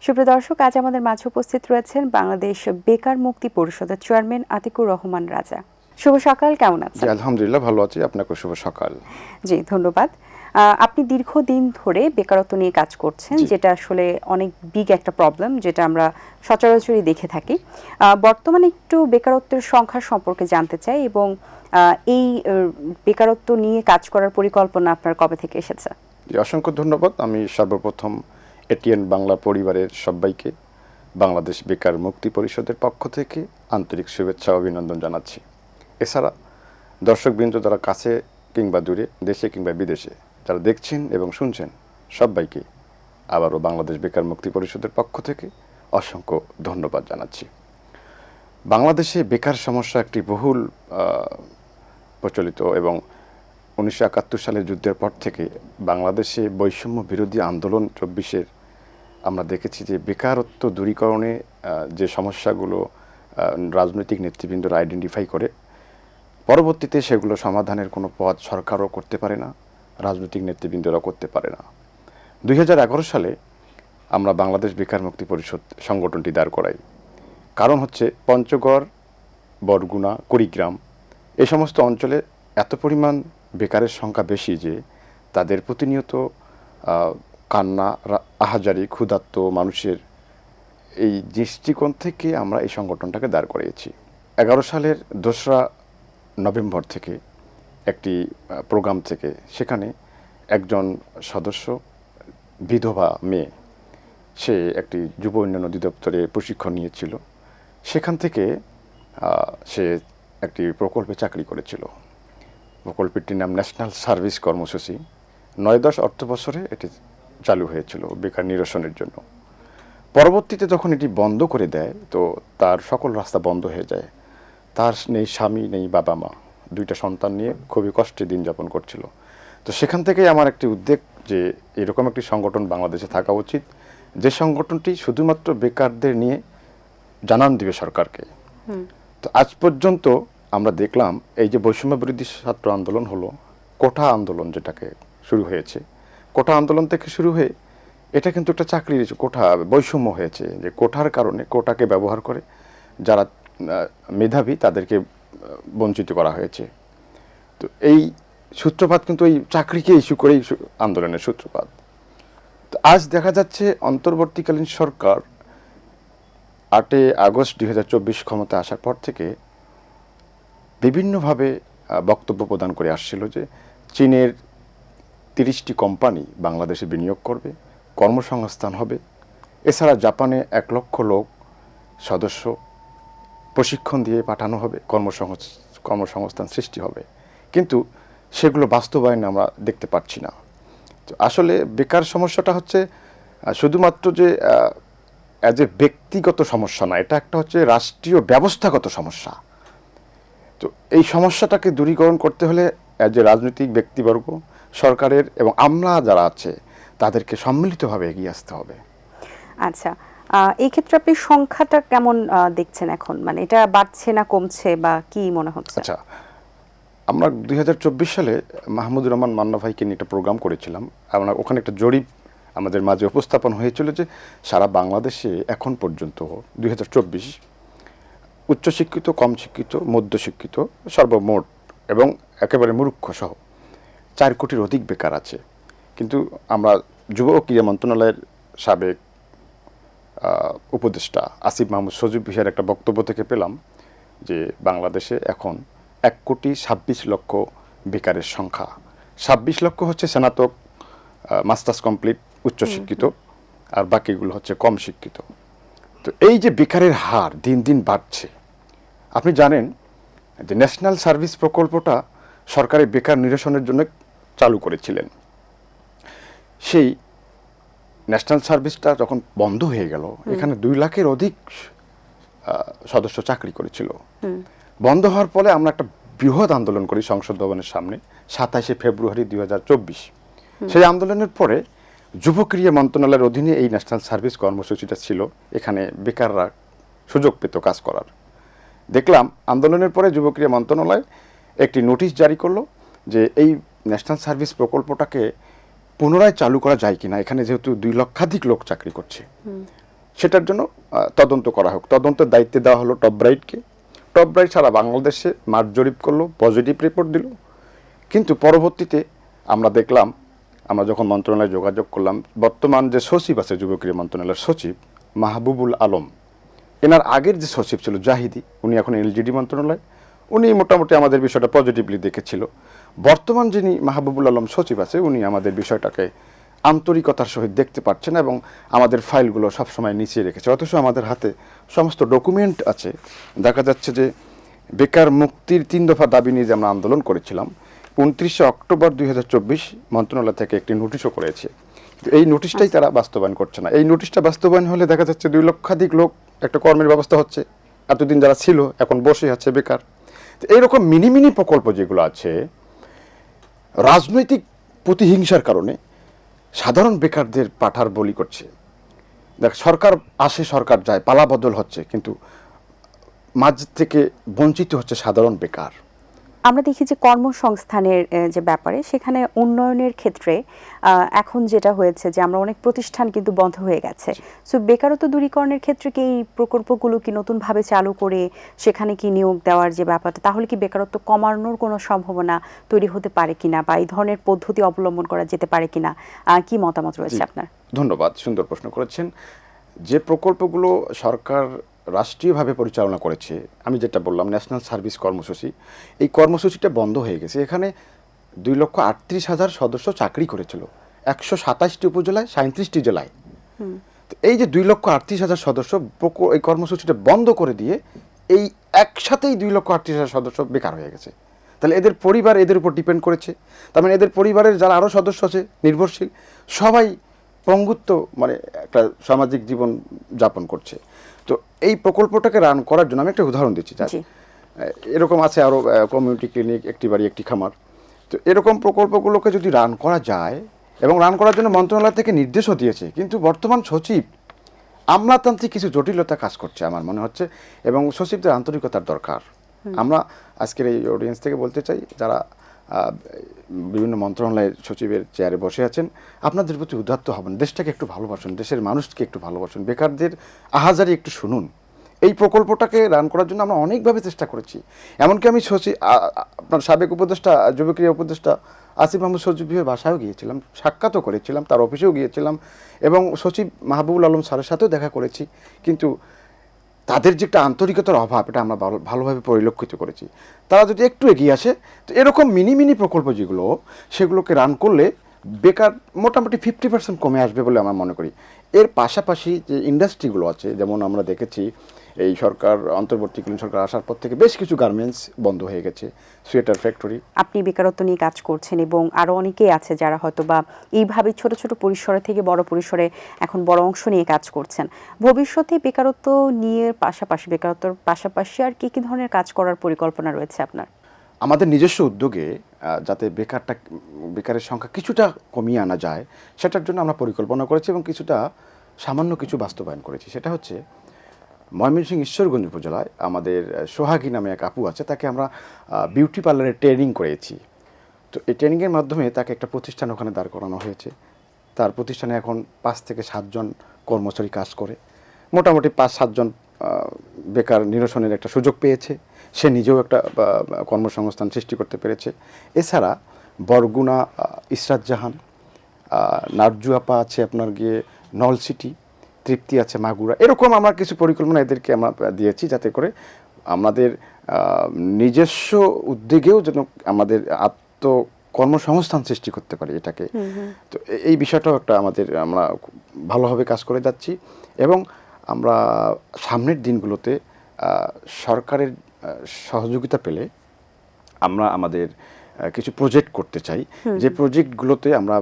সুপ্রিয় দর্শক, আজ আমাদের মাঝে উপস্থিত রয়েছেন বাংলাদেশ বেকার মুক্তি পরিষদের চেয়ারম্যান আতিকুর রহমান রাজা। শুভ সকাল, কেমন আছেন? আলহামদুলিল্লাহ ভালো আছি, আপনাকে শুভ সকাল। জি ধন্যবাদ। আপনি দীর্ঘদিন ধরে বেকারত্ব নিয়ে কাজ করছেন, যেটা আসলে অনেক বিগ একটা প্রবলেম, যেটা আমরা সচরাচরই দেখে থাকি। বর্তমানে একটু বেকারত্বের সংখ্যা সম্পর্কে জানতে চাই এবং এই বেকারত্ব নিয়ে কাজ করার পরিকল্পনা আপনার কবে থেকে এসেছে? অসংখ্য ধন্যবাদ। আমি সর্বপ্রথম এটিএন বাংলা পরিবারের সবাইকে বাংলাদেশ বেকার মুক্তি পরিষদের পক্ষ থেকে আন্তরিক শুভেচ্ছা ও অভিনন্দন জানাচ্ছি। এছাড়া দর্শকবৃন্দ যারা কাছে কিংবা দূরে, দেশে কিংবা বিদেশে যারা দেখছেন এবং শুনছেন, সবাইকে আবারও বাংলাদেশ বেকার মুক্তি পরিষদের পক্ষ থেকে অসংখ্য ধন্যবাদ জানাচ্ছি। বাংলাদেশে বেকার সমস্যা একটি বহুল প্রচলিত এবং 1971 সালের যুদ্ধের পর থেকে বাংলাদেশে বৈষম্য বিরোধী আন্দোলন 24-এর আমরা দেখেছি যে বেকারত্ব দূরীকরণে যে সমস্যাগুলো রাজনৈতিক নেতৃবৃন্দরা আইডেন্টিফাই করে, পরবর্তীতে সেগুলো সমাধানের কোনো পথ সরকারও করতে পারে না, রাজনৈতিক নেতৃবৃন্দরা করতে পারে না। 2011 সালে আমরা বাংলাদেশ বেকার মুক্তি পরিষদ সংগঠনটি দাঁড় করাই। কারণ হচ্ছে পঞ্চগড়, বরগুনা, কুড়িগ্রাম এই সমস্ত অঞ্চলে এত পরিমাণ বেকারের সংখ্যা বেশি যে তাদের প্রতিনিয়ত কান্না, আহাজারি, ক্ষুধার্ত মানুষের এই দৃষ্টিকোণ থেকে আমরা এই সংগঠনটাকে দাঁড় করিয়েছি। 11 সালের 2রা নভেম্বর থেকে একটি প্রোগ্রাম থেকে সেখানে একজন সদস্য, বিধবা মেয়ে, সে একটি যুব উন্নয়ন অধিদপ্তরে প্রশিক্ষণ নিয়েছিল। সেখান থেকে সে একটি প্রকল্পে চাকরি করেছিল। প্রকল্পটির নাম ন্যাশনাল সার্ভিস কর্মসূচি। 9-10 অর্থ বছরে এটি চালু হয়েছিল বেকার নিরসনের জন্য। পরবর্তীতে যখন এটি বন্ধ করে দেয়, তো তার সকল রাস্তা বন্ধ হয়ে যায়। তার নেই স্বামী, নেই বাবা মা, 2টা সন্তান নিয়ে খুবই কষ্টে দিন যাপন করছিল। তো সেখান থেকেই আমার একটি উদ্বেগ যে এরকম একটি সংগঠন বাংলাদেশে থাকা উচিত, যে সংগঠনটি শুধুমাত্র বেকারদের নিয়ে জানান দিবে সরকারকে। তো আজ পর্যন্ত আমরা দেখলাম এই যে বৈষম্য বিরোধী ছাত্র আন্দোলন হলো, কোঠা আন্দোলন যেটাকে শুরু হয়েছে, কোঠা আন্দোলন থেকে শুরু হয়ে এটা কিন্তু একটা চাকরির কোঠা বৈষম্য হয়েছে, যে কোঠার কারণে কোটাকে ব্যবহার করে যারা মেধাবী তাদেরকে বঞ্চিত করা হয়েছে। তো এই সূত্রপাত কিন্তু এই চাকরিকে ইস্যু করেই আন্দোলনের সূত্রপাত। তো আজ দেখা যাচ্ছে অন্তর্বর্তীকালীন সরকার 8 আগস্ট 2024 ক্ষমতা আসার পর থেকে বিভিন্নভাবে বক্তব্য প্রদান করে আসছিল যে চীনের 30টি কোম্পানি বাংলাদেশে বিনিয়োগ করবে, কর্মসংস্থান হবে। এছাড়া জাপানে 1 লক্ষ লোক সদস্য প্রশিক্ষণ দিয়ে পাঠানো হবে, কর্মসংস্থান সৃষ্টি হবে। কিন্তু সেগুলো বাস্তবায়নে আমরা দেখতে পাচ্ছি না। তো আসলে বেকার সমস্যাটা হচ্ছে শুধুমাত্র যে অ্যাজ এ ব্যক্তিগত সমস্যা না, এটা একটা হচ্ছে রাষ্ট্রীয় ব্যবস্থাগত সমস্যা। তো এই সমস্যাটাকে দূরীকরণ করতে হলে অ্যাজ এ রাজনৈতিক ব্যক্তিবর্গ, সরকারের এবং আমরা যারা আছে তাদেরকে সম্মিলিতভাবে এগিয়ে আসতে হবে। আচ্ছা, এই ক্ষেত্রে আপনি সংখ্যাটা কেমন দেখছেন এখন? মানে এটা বাড়ছে না কমছে বা কি মনে হচ্ছে? আচ্ছা, আমরা 2024 সালে মাহমুদুর রহমান মান্না ভাইকে নিয়ে একটা প্রোগ্রাম করেছিলাম। আমরা ওখানে একটা জরিপ আমাদের মাঝে উপস্থাপন হয়েছিল যে সারা বাংলাদেশে এখন পর্যন্ত 2024 উচ্চশিক্ষিত, কম শিক্ষিত, মধ্যশিক্ষিত, সর্বমোট এবং একেবারে মূর্খ সহ 4 কোটির অধিক বেকার আছে। কিন্তু আমরা যুব ও ক্রীড়া মন্ত্রণালয়ের সাবেক উপদেষ্টা আসিফ মাহমুদ সজীব ভিসার একটা বক্তব্য থেকে পেলাম যে বাংলাদেশে এখন 1,26 লক্ষ বেকারের সংখ্যা। 26 লক্ষ হচ্ছে স্নাতক, মাস্টার্স কমপ্লিট, উচ্চশিক্ষিত, আর বাকিগুলো হচ্ছে কম শিক্ষিত। তো এই যে বেকারের হার দিন দিন বাড়ছে, আপনি জানেন যে ন্যাশনাল সার্ভিস প্রকল্পটা সরকারের বেকার নিরসনের জন্য চালু করেছিলেন। সেই ন্যাশনাল সার্ভিসটা যখন বন্ধ হয়ে গেল, এখানে 2 লাখের অধিক সদস্য চাকরি করেছিল। বন্ধ হওয়ার ফলে আমরা একটা বৃহৎ আন্দোলন করি সংসদ ভবনের সামনে 27 ফেব্রুয়ারি 2024। সেই আন্দোলনের পরে যুব ক্রীড়া মন্ত্রণালয়ের অধীনে এই ন্যাশনাল সার্ভিস কর্মসূচিটা ছিল, এখানে বেকাররা সুযোগ পেত কাজ করার। দেখলাম আন্দোলনের পরে যুব ক্রীড়া মন্ত্রণালয় একটি নোটিশ জারি করলো যে এই ন্যাশনাল সার্ভিস প্রকল্পটাকে পুনরায় চালু করা যায় কিনা, এখানে যেহেতু 2 লক্ষাধিক লোক চাকরি করছে। সেটার জন্য তদন্ত করা হোক। তদন্তের দায়িত্বে দেওয়া হলো টপ ব্রাইটকে। টপ ব্রাইট সারা বাংলাদেশে মাঠ জরিপ করলো, পজিটিভ রিপোর্ট দিল। কিন্তু পরবর্তীতে আমরা দেখলাম, আমরা যখন মন্ত্রণালয়ে যোগাযোগ করলাম, বর্তমান যে সচিব আছে যুব ক্রীড়া মন্ত্রণালয়ের সচিব মাহবুবুল আলম, এনার আগের যে সচিব ছিল জাহিদি, উনি এখন এলজিডি মন্ত্রণালয়, উনি মোটামুটি আমাদের বিষয়টা পজিটিভলি দেখেছিল। বর্তমান যিনি মাহবুবুল আলম সচিব আছে, উনি আমাদের বিষয়টাকে আন্তরিকতার সহিত দেখতে পাচ্ছেন এবং আমাদের ফাইলগুলো সবসময় নিচিয়ে রেখেছে। অথচ আমাদের হাতে সমস্ত ডকুমেন্ট আছে। দেখা যাচ্ছে যে বেকার মুক্তির 3 দফা দাবি নিয়ে যে আমরা আন্দোলন করেছিলাম, 29শে অক্টোবর 2024 মন্ত্রণালয় থেকে একটি নোটিশও করেছে। এই নোটিশটাই তারা বাস্তবায়ন করছে না। এই নোটিশটা বাস্তবায়ন হলে দেখা যাচ্ছে 2 লক্ষাধিক লোক একটা কর্মের ব্যবস্থা হচ্ছে। এতদিন যারা ছিল এখন বসে আছে বেকার। তো এইরকম মিনি মিনি প্রকল্প যেগুলো আছে, রাজনৈতিক প্রতিহিংসার কারণে সাধারণ বেকারদের পাঠার বলি করছে। দেখ, সরকার আসে সরকার যায়, পালা বদল হচ্ছে, কিন্তু মাঝ থেকে বঞ্চিত হচ্ছে সাধারণ বেকার। আমরা দেখি যে কর্মসংস্থানের যে ব্যাপারে সেখানে উন্নয়নের ক্ষেত্রে এখন যেটা হয়েছে যে আমরা অনেক প্রতিষ্ঠান কিন্তু বন্ধ হয়ে গেছে। সো বেকারত্ব দূরীকরণের ক্ষেত্রে কি এই প্রকল্পগুলো কি নতুনভাবে চালু করে সেখানে কি নিয়োগ দেওয়ার যে ব্যাপারটা, তাহলে কি বেকারত্ব কমানোর কোনো সম্ভাবনা তৈরি হতে পারে কিনা, বা এই ধরনের পদ্ধতি অবলম্বন করা যেতে পারে কিনা, কি মতামত রয়েছে আপনার? ধন্যবাদ, সুন্দর প্রশ্ন করেছেন। যে প্রকল্পগুলো সরকার রাষ্ট্রীয়ভাবে পরিচালনা করেছে, আমি যেটা বললাম ন্যাশনাল সার্ভিস কর্মসূচি, এই কর্মসূচিটা বন্ধ হয়ে গেছে। এখানে 2,38,000 সদস্য চাকরি করেছিল 127টি উপজেলায়, 37টি জেলায়। তো এই যে 2,38,000 সদস্য এই কর্মসূচিটা বন্ধ করে দিয়ে এই একসাথেই 2,38,000 সদস্য বেকার হয়ে গেছে। তাহলে এদের পরিবার এদের উপর ডিপেন্ড করেছে। তার মানে এদের পরিবারের যারা আরও সদস্য আছে নির্ভরশীল, সবাই পঙ্গুত্ব, মানে একটা সামাজিক জীবন যাপন করছে। তো এই প্রকল্পটাকে রান করার জন্য আমি একটা উদাহরণ দিচ্ছি। এরকম আছে আরও কমিউনিটি ক্লিনিক, একটি বাড়ি একটি খামার। তো এরকম প্রকল্পগুলোকে যদি রান করা যায়, এবং রান করার জন্য মন্ত্রণালয় থেকে নির্দেশও দিয়েছে, কিন্তু বর্তমান সচিব আমলাতান্ত্রিক কিছু জটিলতা কাজ করছে আমার মনে হচ্ছে, এবং সচিবদের আন্তরিকতার দরকার। আমরা আজকের এই অডিয়েন্স থেকে বলতে চাই, যারা বিভিন্ন মন্ত্রণালয়ের সচিবের চেয়ারে বসে আছেন, আপনাদের প্রতি উদাত্ত হবেন, দেশটাকে একটু ভালোবাসুন, দেশের মানুষকে একটু ভালোবাসুন, বেকারদের আহাজারি একটু শুনুন। এই প্রকল্পটাকে রান করার জন্য আমরা অনেকভাবে চেষ্টা করেছি। এমনকি আমি আপনার সাবেক উপদেষ্টা, যুব ক্রীড়া উপদেষ্টা আসিফ মাহমুদ সচিবের বাসায়ও গিয়েছিলাম, সাক্ষাৎও করেছিলাম, তার অফিসেও গিয়েছিলাম, এবং সচিব মাহবুবুল আলম স্যারের সাথেও দেখা করেছি। কিন্তু তাদের যে একটা আন্তরিকতার অভাব, এটা আমরা ভালোভাবে পরিলক্ষিত করেছি। তারা যদি একটু এগিয়ে আসে, তো এরকম মিনি মিনি প্রকল্প যেগুলো, সেগুলোকে রান করলে বেকার মোটামুটি 50% কমে আসবে বলে আমরা মনে করি। এর পাশাপাশি যে ইন্ডাস্ট্রিগুলো আছে, যেমন আমরা দেখেছি এই সরকার, অন্তর্বর্তীকালীন সরকার আসার পর থেকে বেশ কিছু গার্মেন্টস বন্ধ হয়ে গেছে, সোয়েটার ফ্যাক্টরি। আপনি বেকারত্ব নিয়ে কাজ করছেন এবং আরও অনেকেই আছে যারা হয়তো বা এইভাবে ছোট ছোট পরিসরে থেকে বড় পরিসরে এখন বড় অংশ নিয়ে কাজ করছেন। ভবিষ্যতে বেকারত্ব নিয়ে বেকারত্বর পাশাপাশি আর কি কি ধরনের কাজ করার পরিকল্পনা রয়েছে আপনার? আমাদের নিজস্ব উদ্যোগে যাতে বেকারের সংখ্যা কিছুটা কমিয়ে আনা যায়, সেটার জন্য আমরা পরিকল্পনা করেছি এবং সামান্য কিছু বাস্তবায়ন করেছি। সেটা হচ্ছে ময়মনসিংহ ঈশ্বরগঞ্জ উপজেলায় আমাদের সোহাগী নামে এক আপু আছে, তাকে আমরা বিউটি পার্লারের ট্রেনিং করেছি। তো এই ট্রেনিংয়ের মাধ্যমে তাকে একটা প্রতিষ্ঠান ওখানে দাঁড় করানো হয়েছে। তার প্রতিষ্ঠানে এখন 5 থেকে 7 জন কর্মচারী কাজ করে। মোটামুটি 5-7 জন বেকার নিরসনের একটা সুযোগ পেয়েছে। সে নিজেও একটা কর্মসংস্থান সৃষ্টি করতে পেরেছে। এছাড়া বরগুনা ইসরাত জাহান, নারজু আপা আছে আপনার গিয়ে নলসিটি, তৃপ্তি আছে মাগুরা। এরকম আমরা কিছু পরিকল্পনা এদেরকে আমরা দিয়েছি, যাতে করে আমাদের নিজস্ব উদ্যোগেও যেন আমাদের কর্মসংস্থান সৃষ্টি করতে পারি এটাকে। তো এই বিষয়টাও আমরা ভালোভাবে কাজ করে যাচ্ছি, এবং আমরা সামনের দিনগুলোতে সরকারের সহযোগিতা পেলে আমরা আমাদের কিছু প্রজেক্ট করতে চাই, যে প্রজেক্টগুলোতে আমরা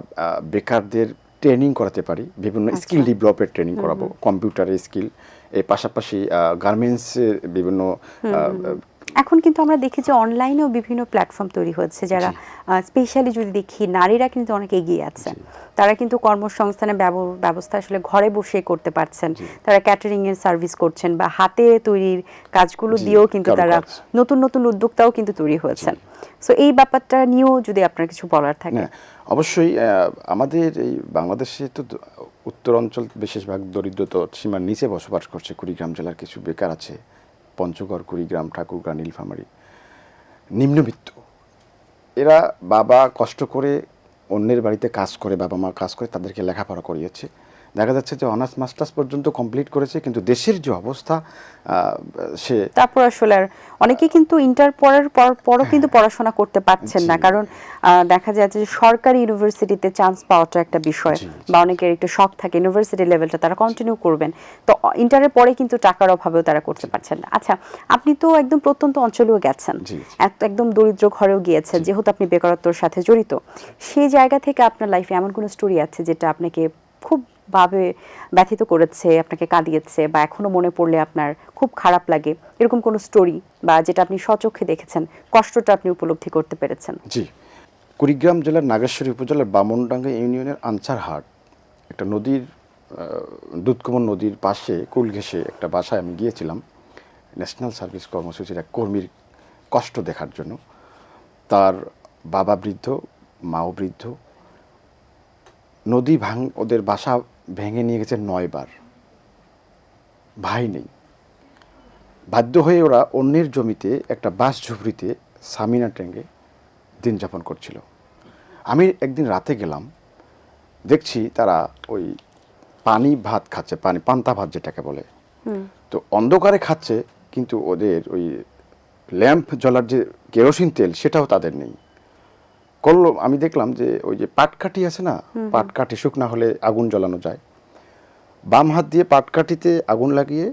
বেকারদের ট্রেনিং করাতে পারি, বিভিন্ন স্কিল ডেভেলপের ট্রেনিং করাবো, কম্পিউটারের স্কিল, এর পাশাপাশি গার্মেন্টসের বিভিন্ন। এখন কিন্তু আমরা দেখি যে অনলাইনেও বিভিন্ন প্ল্যাটফর্ম তৈরি হচ্ছে, যারা স্পেশালি যদি দেখি নারীরা কিন্তু অনেক এগিয়ে আছে। তারা কিন্তু কর্মসংস্থানের ব্যবস্থা আসলে ঘরে বসে করতে পারছেন। তারা ক্যাটারিং এর সার্ভিস করছেন, বা হাতে তৈরির কাজগুলো দিয়েও কিন্তু তারা নতুন নতুন উদ্যোক্তাও কিন্তু তৈরি হয়েছেন। সো এই ব্যাপারটা নিয়েও যদি আপনার কিছু বলার থাকে। অবশ্যই আমাদের এই বাংলাদেশে তো উত্তর অঞ্চল বেশিরভাগ দরিদ্রতা সীমার নিচে বসবাস করছে। কুড়িগ্রাম জেলার কিছু বেকার আছে, পঞ্চগড়, কুড়িগ্রাম, ঠাকুরগাঁ, নীলফামারী, নিম্নবিত্ত। এরা বাবা কষ্ট করে অন্যের বাড়িতে কাজ করে, বাবা মা কাজ করে তাদেরকে লেখাপড়া করিয়েছে। দেখা যাচ্ছে যে অনার্স মাস্টার্স পর্যন্ত কমপ্লিট করেছে, কিন্তু দেশের যে অবস্থা সে তারপর আসলে আর অনেকেই কিন্তু ইন্টার পরও কিন্তু পড়াশোনা করতে পারছেন না, কারণ দেখা যাচ্ছে যে সরকারি ইউনিভার্সিটিতে চান্স পাওয়াটা একটা বিষয়, বা অনেকের একটু শখ থাকে ইউনিভার্সিটি লেভেলটা তারা কন্টিনিউ করবেন, তো ইন্টারের পরে কিন্তু টাকার অভাবেও তারা করতে পারছেন না। আচ্ছা, আপনি তো একদম প্রত্যন্ত অঞ্চলেও গেছেন, একদম দরিদ্র ঘরেও গিয়েছেন, যেহেতু আপনি বেকারত্বের সাথে জড়িত, সেই জায়গা থেকে আপনার লাইফে এমন কোনো স্টোরি আছে যেটা আপনাকে খুব ভাবে ব্যথিত করেছে, আপনাকে কাঁদিয়েছে, বা এখনো মনে পড়লে আপনার খুব খারাপ লাগে, এরকম কোনো স্টোরি, বা যেটা আপনি স্বচক্ষে দেখেছেন, কষ্টটা আপনি উপলব্ধি করতে পেরেছেন? জি, কুড়িগ্রাম জেলার নাগেশ্বরী উপজেলার বামনডাঙ্গা ইউনিয়নের আনসারহাট একটা নদীর, দুধকুমন নদীর পাশে কুল ঘেঁষে একটা বাসায় আমি গিয়েছিলাম ন্যাশনাল সার্ভিস কর্মসূচির এক কর্মীর কষ্ট দেখার জন্য। তার বাবা বৃদ্ধ, মাও বৃদ্ধ। নদী ওদের বাসা ভেঙে নিয়ে গেছে 9 বার, ভাই নেই। বাধ্য হয়ে ওরা অন্যের জমিতে একটা বাঁশ ঝুপড়িতে সামিনা ট্যাঙ্গে দিন যাপন করছিল। আমি একদিন রাতে গেলাম, দেখছি তারা ওই পানি ভাত খাচ্ছে, পান্তা ভাত যেটাকে বলে। তো অন্ধকারে খাচ্ছে, কিন্তু ওদের ওই ল্যাম্প জ্বলার যে কেরোসিন তেল সেটাও তাদের নেই। করলো, আমি দেখলাম যে ওই যে পাটকাঠি আছে না, পাটকাঠি শুকনা হলে আগুন জ্বালানো যায়, বাম হাত দিয়ে পাটকাঠিতে আগুন লাগিয়ে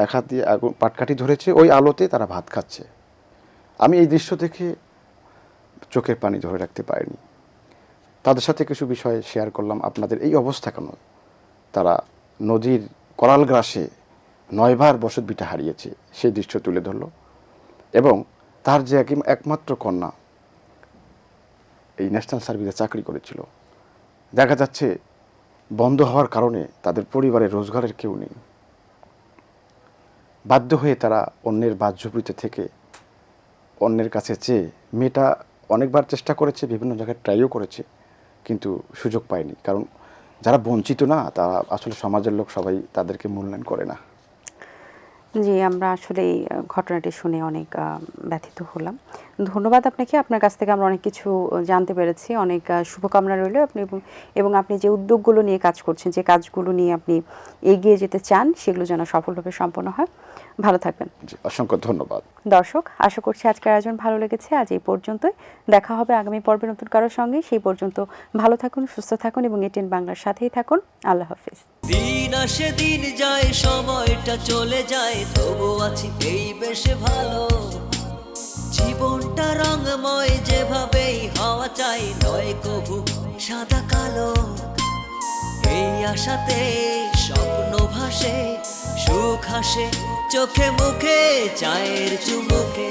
এক হাত দিয়ে আগুন পাটকাঠি ধরেছে, ওই আলোতে তারা ভাত খাচ্ছে। আমি এই দৃশ্য দেখে চোখের পানি ধরে রাখতে পারিনি। তাদের সাথে কিছু বিষয় শেয়ার করলাম, আপনাদের এই অবস্থা কেন? তারা নদীর করাল গ্রাসে 9 বার বসতভিটা হারিয়েছে, সেই দৃশ্য তুলে ধরলো। এবং তার যে একমাত্র কন্যা এই ন্যাশনাল সার্ভিসে চাকরি করেছিল, দেখা যাচ্ছে বন্ধ হওয়ার কারণে তাদের পরিবারের রোজগারের কেউ নেই। বাধ্য হয়ে তারা অন্যের বাসঝুপড়িতে থেকে অন্যের কাছে চেয়ে, মেয়েটা অনেকবার চেষ্টা করেছে, বিভিন্ন জায়গায় ট্রাইও করেছে, কিন্তু সুযোগ পায়নি। কারণ যারা বঞ্চিত না, তারা আসলে সমাজের লোক সবাই তাদেরকে মূল্যায়ন করে না। জি, আমরা আসলে এই ঘটনাটি শুনে অনেক ব্যথিত হলাম। ধন্যবাদ আপনাকে, আপনার কাছ থেকে আমরা অনেক কিছু জানতে পেরেছি। অনেক শুভকামনা রইল আপনি এবং আপনি যে উদ্যোগগুলো নিয়ে কাজ করছেন, যে কাজগুলো নিয়ে আপনি এগিয়ে যেতে চান, সেগুলো যেন সফলভাবে সম্পন্ন হয়। ভালো থাকবেন। জি, অসংখ্য ধন্যবাদ। দর্শক, আশা করছি আজকের আয়োজন ভালো লেগেছে। আজ এই পর্যন্তই, দেখা হবে আগামী পর্বে নতুন কারোর সঙ্গে। সেই পর্যন্ত ভালো থাকুন, সুস্থ থাকুন এবং এটিএন বাংলার সাথেই থাকুন। আল্লাহ হাফিজ। দিন আসে দিন যায়, সময়টা চলে যায়, তবু আছি এই বেশ ভালো। জীবনটা রঙময়, যেভাবেই হওয়া চাই, নয় কভু সাদা কালো। এই আশাতে স্বপ্ন ভাসে, সুখ হাসে চোখে মুখে, চায়ের চুমুকে।